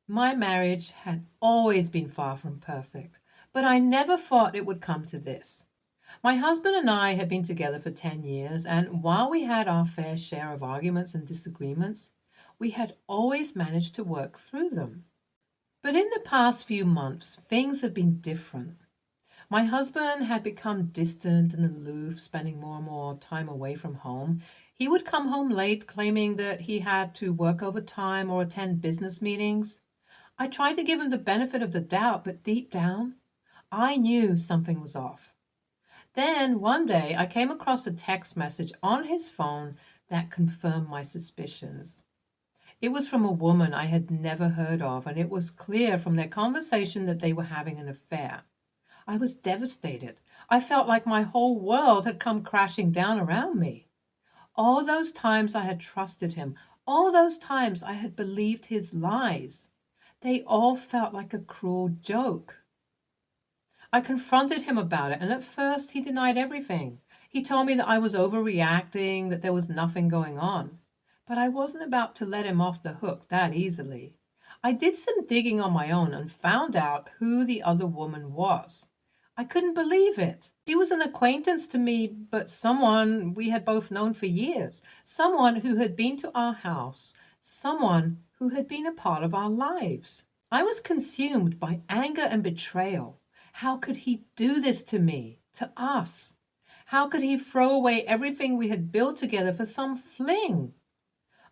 My marriage had always been far from perfect, but I never thought it would come to this. My husband and I had been together for 10 years, and while we had our fair share of arguments and disagreements, we had always managed to work through them. But in the past few months, things have been different. My husband had become distant and aloof, spending more and more time away from home. He would come home late, claiming that he had to work overtime or attend business meetings. I tried to give him the benefit of the doubt, but deep down, I knew something was off. Then one day I came across a text message on his phone that confirmed my suspicions. It was from a woman I had never heard of, and it was clear from their conversation that they were having an affair. I was devastated. I felt like my whole world had come crashing down around me. All those times I had trusted him, all those times I had believed his lies, they all felt like a cruel joke. I confronted him about it, and at first he denied everything. He told me that I was overreacting, that there was nothing going on. But I wasn't about to let him off the hook that easily. I did some digging on my own and found out who the other woman was. I couldn't believe it. She was an acquaintance to me, but someone we had both known for years, someone who had been to our house, someone who had been a part of our lives. I was consumed by anger and betrayal. How could he do this to me, to us? How could he throw away everything we had built together for some fling?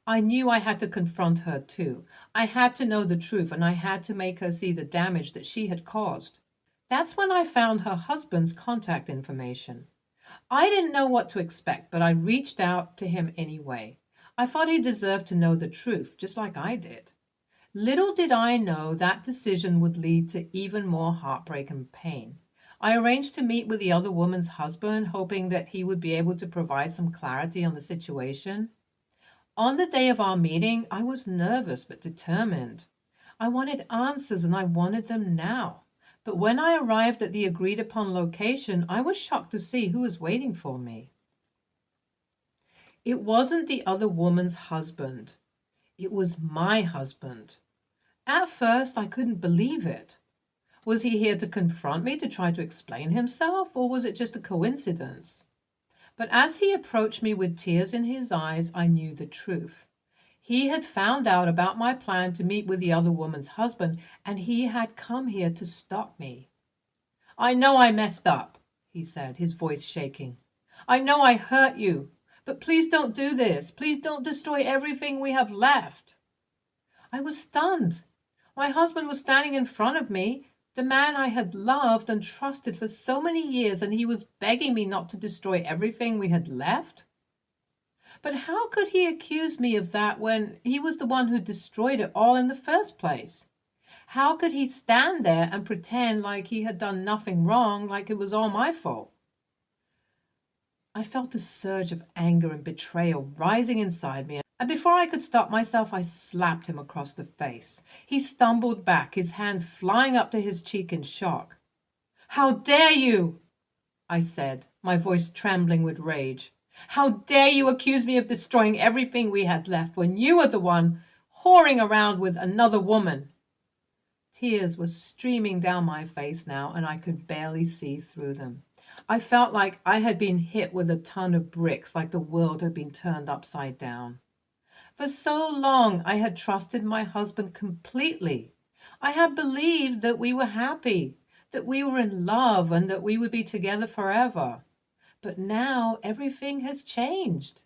I knew I had to confront her too. I had to know the truth, and I had to make her see the damage that she had caused. That's when I found her husband's contact information. I didn't know what to expect, but I reached out to him anyway. I thought he deserved to know the truth, just like I did. Little did I know that decision would lead to even more heartbreak and pain. I arranged to meet with the other woman's husband, hoping that he would be able to provide some clarity on the situation. On the day of our meeting, I was nervous but determined. I wanted answers and I wanted them now. But when I arrived at the agreed upon location, I was shocked to see who was waiting for me. It wasn't the other woman's husband. It was my husband. At first, I couldn't believe it. Was he here to confront me, to try to explain himself, or was it just a coincidence? But as he approached me with tears in his eyes, I knew the truth. He had found out about my plan to meet with the other woman's husband, and he had come here to stop me. "I know I messed up," he said, his voice shaking. "I know I hurt you, but please don't do this. Please don't destroy everything we have left." I was stunned. My husband was standing in front of me, the man I had loved and trusted for so many years, and he was begging me not to destroy everything we had left. But how could he accuse me of that when he was the one who destroyed it all in the first place? How could he stand there and pretend like he had done nothing wrong, like it was all my fault? I felt a surge of anger and betrayal rising inside me, and before I could stop myself, I slapped him across the face. He stumbled back, his hand flying up to his cheek in shock. "How dare you?" I said, my voice trembling with rage. "How dare you accuse me of destroying everything we had left when you were the one whoring around with another woman?" Tears were streaming down my face now, and I could barely see through them. I felt like I had been hit with a ton of bricks, like the world had been turned upside down. For so long I had trusted my husband completely. I had believed that we were happy, that we were in love, and that we would be together forever. But now everything has changed.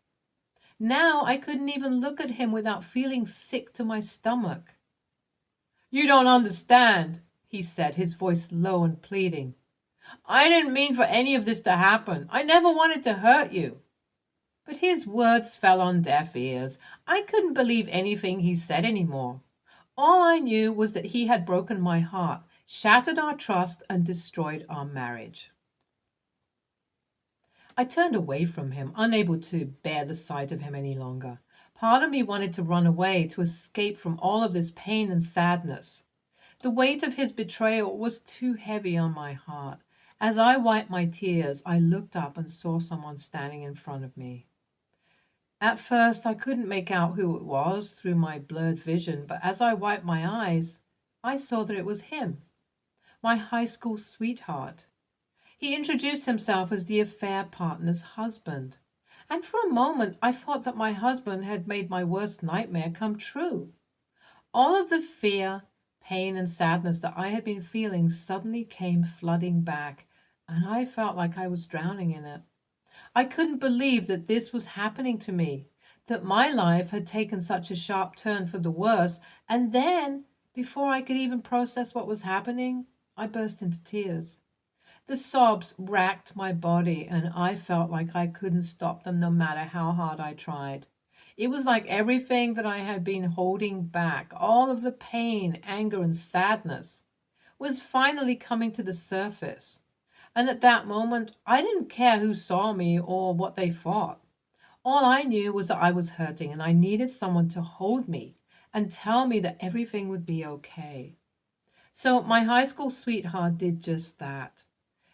Now I couldn't even look at him without feeling sick to my stomach. "You don't understand," he said, his voice low and pleading. "I didn't mean for any of this to happen. I never wanted to hurt you." But his words fell on deaf ears. I couldn't believe anything he said anymore. All I knew was that he had broken my heart, shattered our trust, and destroyed our marriage. I turned away from him, unable to bear the sight of him any longer. Part of me wanted to run away, to escape from all of this pain and sadness. The weight of his betrayal was too heavy on my heart. As I wiped my tears, I looked up and saw someone standing in front of me. At first, I couldn't make out who it was through my blurred vision, but as I wiped my eyes, I saw that it was him, my high school sweetheart. He introduced himself as the affair partner's husband. And for a moment, I thought that my husband had made my worst nightmare come true. All of the fear, pain, and sadness that I had been feeling suddenly came flooding back, and I felt like I was drowning in it. I couldn't believe that this was happening to me, that my life had taken such a sharp turn for the worse, and then, before I could even process what was happening, I burst into tears. The sobs racked my body, and I felt like I couldn't stop them no matter how hard I tried. It was like everything that I had been holding back, all of the pain, anger, and sadness, was finally coming to the surface. And at that moment, I didn't care who saw me or what they thought. All I knew was that I was hurting and I needed someone to hold me and tell me that everything would be okay. So my high school sweetheart did just that.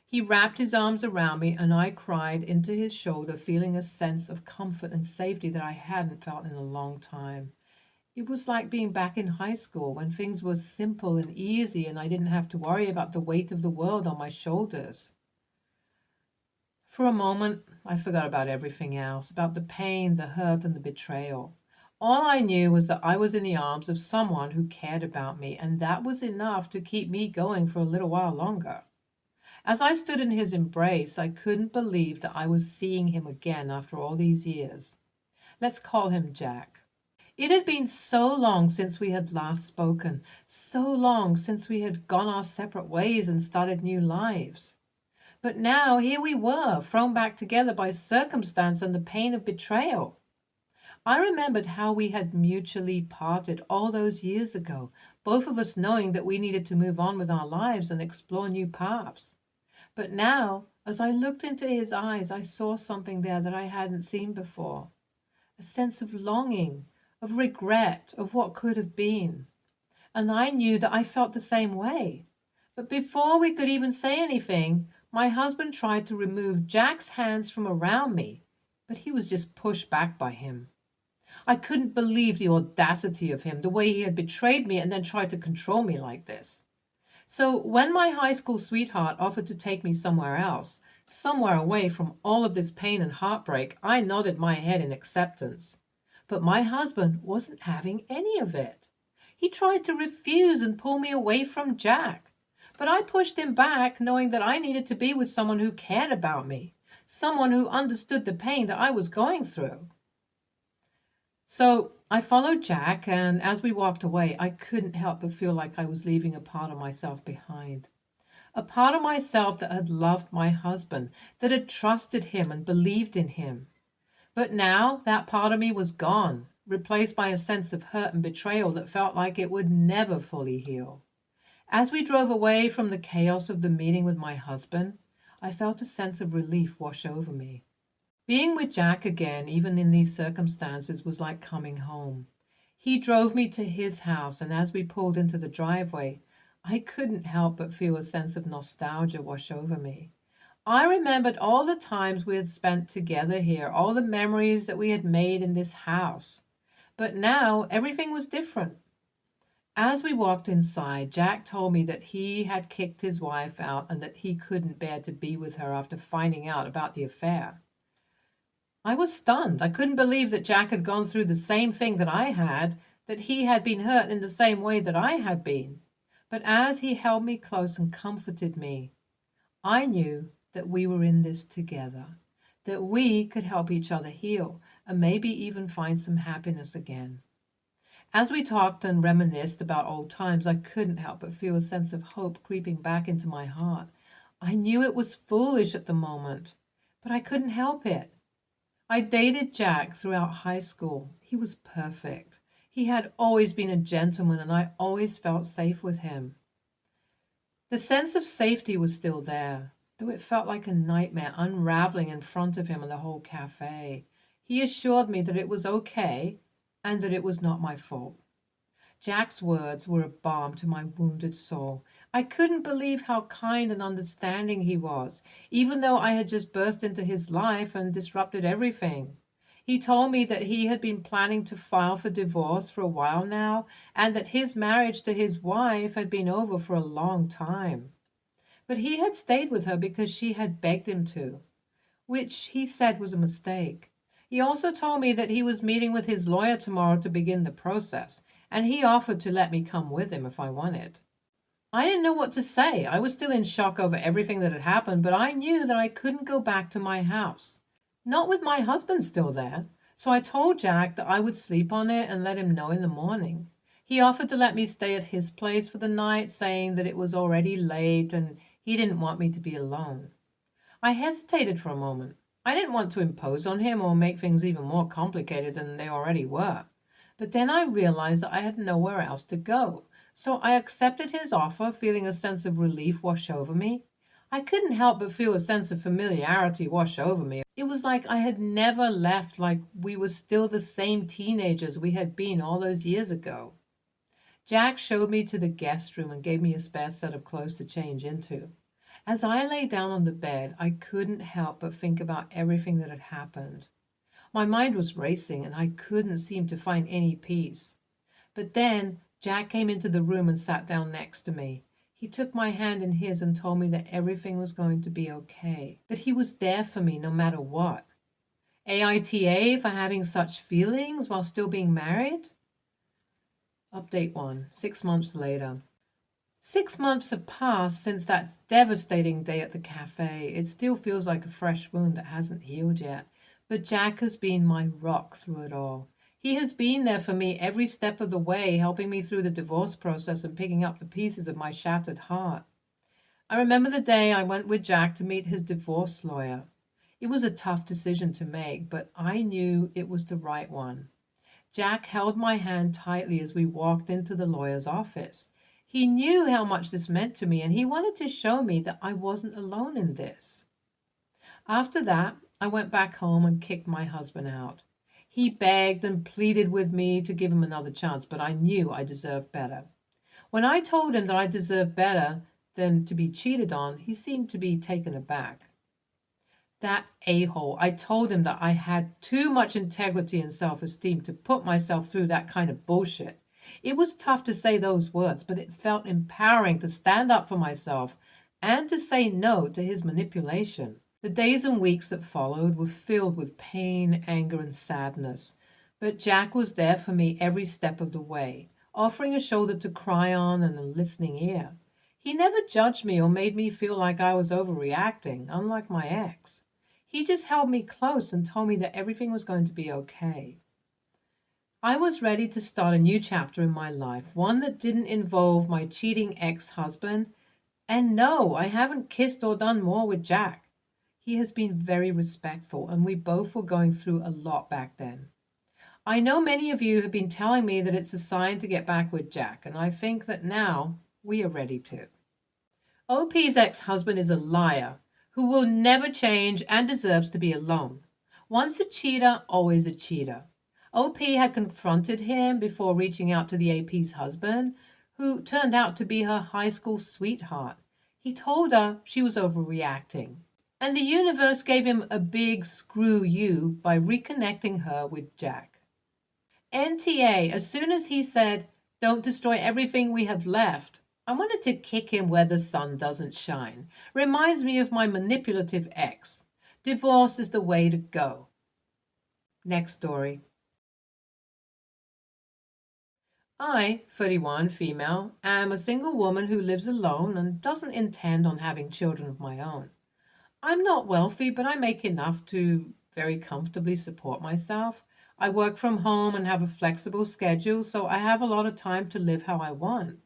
He wrapped his arms around me and I cried into his shoulder, feeling a sense of comfort and safety that I hadn't felt in a long time. It was like being back in high school when things were simple and easy and I didn't have to worry about the weight of the world on my shoulders. For a moment, I forgot about everything else, about the pain, the hurt, and the betrayal. All I knew was that I was in the arms of someone who cared about me, and that was enough to keep me going for a little while longer. As I stood in his embrace, I couldn't believe that I was seeing him again after all these years. Let's call him Jack. It had been so long since we had last spoken, so long since we had gone our separate ways and started new lives. But now here we were, thrown back together by circumstance and the pain of betrayal. I remembered how we had mutually parted all those years ago, both of us knowing that we needed to move on with our lives and explore new paths. But now, as I looked into his eyes, I saw something there that I hadn't seen before. A sense of longing, of regret, of what could have been. And I knew that I felt the same way. But before we could even say anything, my husband tried to remove Jack's hands from around me, but he was just pushed back by him. I couldn't believe the audacity of him, the way he had betrayed me and then tried to control me like this. So when my high school sweetheart offered to take me somewhere else, somewhere away from all of this pain and heartbreak, I nodded my head in acceptance. But my husband wasn't having any of it. He tried to refuse and pull me away from Jack. But I pushed him back, knowing that I needed to be with someone who cared about me, someone who understood the pain that I was going through. So I followed Jack, and as we walked away, I couldn't help but feel like I was leaving a part of myself behind. A part of myself that had loved my husband, that had trusted him and believed in him. But now that part of me was gone, replaced by a sense of hurt and betrayal that felt like it would never fully heal. As we drove away from the chaos of the meeting with my husband, I felt a sense of relief wash over me. Being with Jack again, even in these circumstances, was like coming home. He drove me to his house, and as we pulled into the driveway, I couldn't help but feel a sense of nostalgia wash over me. I remembered all the times we had spent together here, all the memories that we had made in this house. But now everything was different. As we walked inside, Jack told me that he had kicked his wife out and that he couldn't bear to be with her after finding out about the affair. I was stunned. I couldn't believe that Jack had gone through the same thing that I had, that he had been hurt in the same way that I had been. But as he held me close and comforted me, I knew that we were in this together, that we could help each other heal and maybe even find some happiness again. As we talked and reminisced about old times, I couldn't help but feel a sense of hope creeping back into my heart. I knew it was foolish at the moment, but I couldn't help it. I dated Jack throughout high school. He was perfect. He had always been a gentleman, and I always felt safe with him. The sense of safety was still there, though it felt like a nightmare unraveling in front of him in the whole cafe. He assured me that it was okay and that it was not my fault. Jack's words were a balm to my wounded soul. I couldn't believe how kind and understanding he was, even though I had just burst into his life and disrupted everything. He told me that he had been planning to file for divorce for a while now, and that his marriage to his wife had been over for a long time. But he had stayed with her because she had begged him to, which he said was a mistake. He also told me that he was meeting with his lawyer tomorrow to begin the process, and he offered to let me come with him if I wanted. I didn't know what to say. I was still in shock over everything that had happened, but I knew that I couldn't go back to my house. Not with my husband still there. So I told Jack that I would sleep on it and let him know in the morning. He offered to let me stay at his place for the night, saying that it was already late and he didn't want me to be alone. I hesitated for a moment. I didn't want to impose on him or make things even more complicated than they already were. But then I realized that I had nowhere else to go. So I accepted his offer, feeling a sense of relief wash over me. I couldn't help but feel a sense of familiarity wash over me. It was like I had never left, like we were still the same teenagers we had been all those years ago. Jack showed me to the guest room and gave me a spare set of clothes to change into. As I lay down on the bed, I couldn't help but think about everything that had happened. My mind was racing and I couldn't seem to find any peace. But then Jack came into the room and sat down next to me. He took my hand in his and told me that everything was going to be okay, that he was there for me no matter what. AITA for having such feelings while still being married? Update 1, 6 months later. 6 months have passed since that devastating day at the cafe. It still feels like a fresh wound that hasn't healed yet. But Jack has been my rock through it all. He has been there for me every step of the way, helping me through the divorce process and picking up the pieces of my shattered heart. I remember the day I went with Jack to meet his divorce lawyer. It was a tough decision to make, but I knew it was the right one. Jack held my hand tightly as we walked into the lawyer's office. He knew how much this meant to me, and he wanted to show me that I wasn't alone in this. After that, I went back home and kicked my husband out. He begged and pleaded with me to give him another chance, but I knew I deserved better. When I told him that I deserved better than to be cheated on, he seemed to be taken aback. That a-hole, I told him that I had too much integrity and self-esteem to put myself through that kind of bullshit. It was tough to say those words, but it felt empowering to stand up for myself and to say no to his manipulation. The days and weeks that followed were filled with pain, anger, and sadness. But Jack was there for me every step of the way, offering a shoulder to cry on and a listening ear. He never judged me or made me feel like I was overreacting, unlike my ex. He just held me close and told me that everything was going to be okay. I was ready to start a new chapter in my life, one that didn't involve my cheating ex-husband. And no, I haven't kissed or done more with Jack. He has been very respectful, and we both were going through a lot back then. I know many of you have been telling me that it's a sign to get back with Jack, and I think that now we are ready to. OP's ex-husband is a liar who will never change and deserves to be alone. Once a cheater, always a cheater. OP had confronted him before reaching out to the AP's husband, who turned out to be her high school sweetheart. He told her she was overreacting. And the universe gave him a big screw you by reconnecting her with Jack. NTA, as soon as he said, "Don't destroy everything we have left," I wanted to kick him where the sun doesn't shine. Reminds me of my manipulative ex. Divorce is the way to go. Next story. I, 31, female, am a single woman who lives alone and doesn't intend on having children of my own. I'm not wealthy, but I make enough to very comfortably support myself. I work from home and have a flexible schedule, so I have a lot of time to live how I want.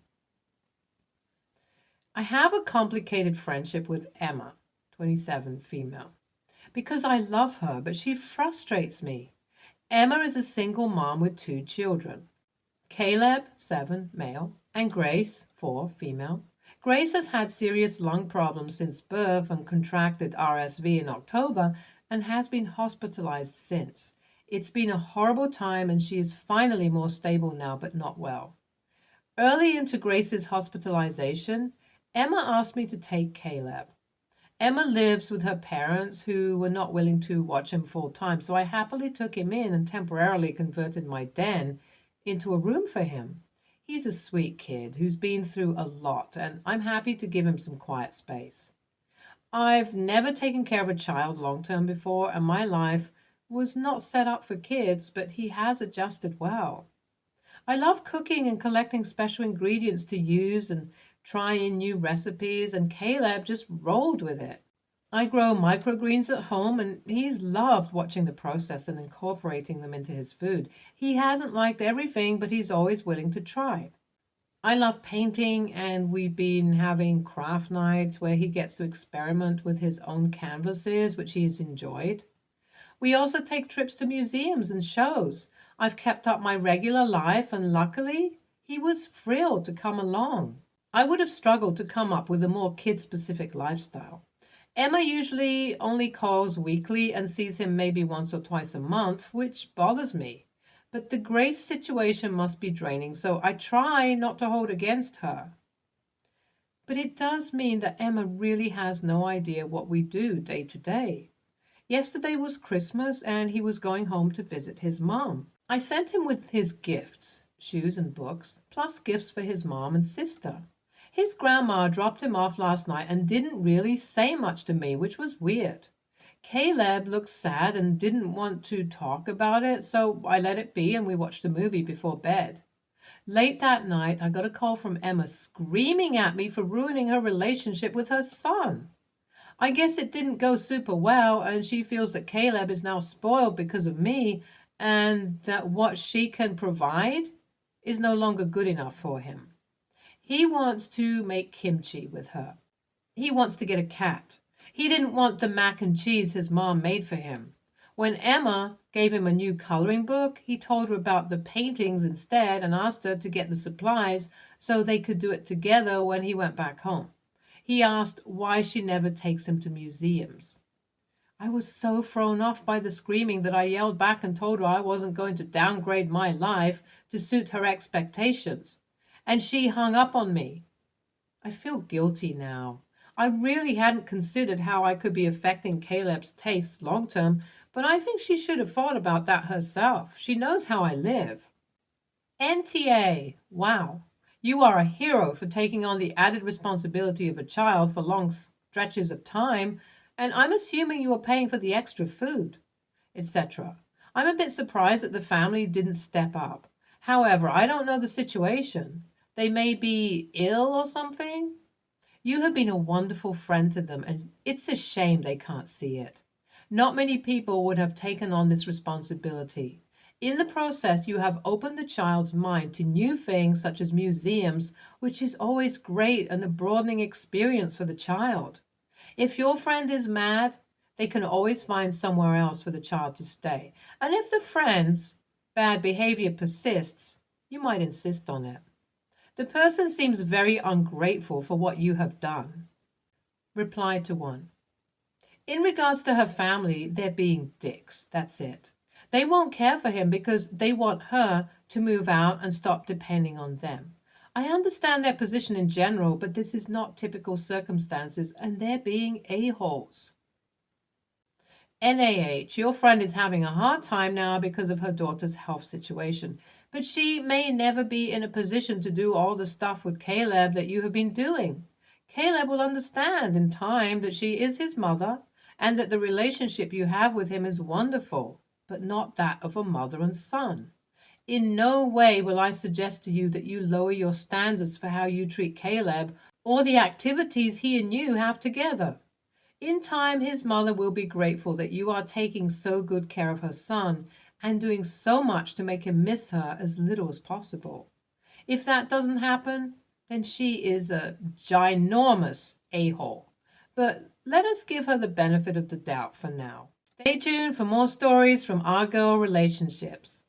I have a complicated friendship with Emma, 27, female, because I love her, but she frustrates me. Emma is a single mom with 2 children. Caleb, 7, male, and Grace, 4, female. Grace has had serious lung problems since birth and contracted RSV in October and has been hospitalized since. It's been a horrible time and she is finally more stable now, but not well. Early into Grace's hospitalization, Emma asked me to take Caleb. Emma lives with her parents who were not willing to watch him full time, so I happily took him in and temporarily converted my den into a room for him. He's a sweet kid who's been through a lot, and I'm happy to give him some quiet space. I've never taken care of a child long term before, and my life was not set up for kids, but he has adjusted well. I love cooking and collecting special ingredients to use and trying new recipes, and Caleb just rolled with it. I grow microgreens at home, and he's loved watching the process and incorporating them into his food. He hasn't liked everything, but he's always willing to try. I love painting, and we've been having craft nights where he gets to experiment with his own canvases, which he's enjoyed. We also take trips to museums and shows. I've kept up my regular life, and luckily, he was thrilled to come along. I would have struggled to come up with a more kid-specific lifestyle. Emma usually only calls weekly and sees him maybe once or twice a month, which bothers me. But the Grace situation must be draining, so I try not to hold against her. But it does mean that Emma really has no idea what we do day to day. Yesterday was Christmas, and he was going home to visit his mom. I sent him with his gifts, shoes and books, plus gifts for his mom and sister. His grandma dropped him off last night and didn't really say much to me, which was weird. Caleb looked sad and didn't want to talk about it, so I let it be and we watched a movie before bed. Late that night, I got a call from Emma screaming at me for ruining her relationship with her son. I guess it didn't go super well, and she feels that Caleb is now spoiled because of me, and that what she can provide is no longer good enough for him. He wants to make kimchi with her. He wants to get a cat. He didn't want the mac and cheese his mom made for him. When Emma gave him a new coloring book, he told her about the paintings instead and asked her to get the supplies so they could do it together when he went back home. He asked why she never takes him to museums. I was so thrown off by the screaming that I yelled back and told her I wasn't going to downgrade my life to suit her expectations. And she hung up on me. I feel guilty now. I really hadn't considered how I could be affecting Caleb's tastes long term, but I think she should have thought about that herself. She knows how I live. NTA, wow. You are a hero for taking on the added responsibility of a child for long stretches of time, and I'm assuming you are paying for the extra food, etc. I'm a bit surprised that the family didn't step up. However, I don't know the situation. They may be ill or something. You have been a wonderful friend to them, and it's a shame they can't see it. Not many people would have taken on this responsibility. In the process, you have opened the child's mind to new things such as museums, which is always great and a broadening experience for the child. If your friend is mad, they can always find somewhere else for the child to stay. And if the friend's bad behavior persists, you might insist on it. The person seems very ungrateful for what you have done. Reply to 1. In regards to her family, they're being dicks. That's it. They won't care for him because they want her to move out and stop depending on them. I understand their position in general, but this is not typical circumstances, and they're being a-holes. NaH, your friend is having a hard time now because of her daughter's health situation, but she may never be in a position to do all the stuff with Caleb that you have been doing. Caleb will understand in time that she is his mother and that the relationship you have with him is wonderful, but not that of a mother and son. In no way will I suggest to you that you lower your standards for how you treat Caleb or the activities he and you have together. In time, his mother will be grateful that you are taking so good care of her son and doing so much to make him miss her as little as possible. If that doesn't happen, then she is a ginormous a-hole. But let us give her the benefit of the doubt for now. Stay tuned for more stories from our girl relationships.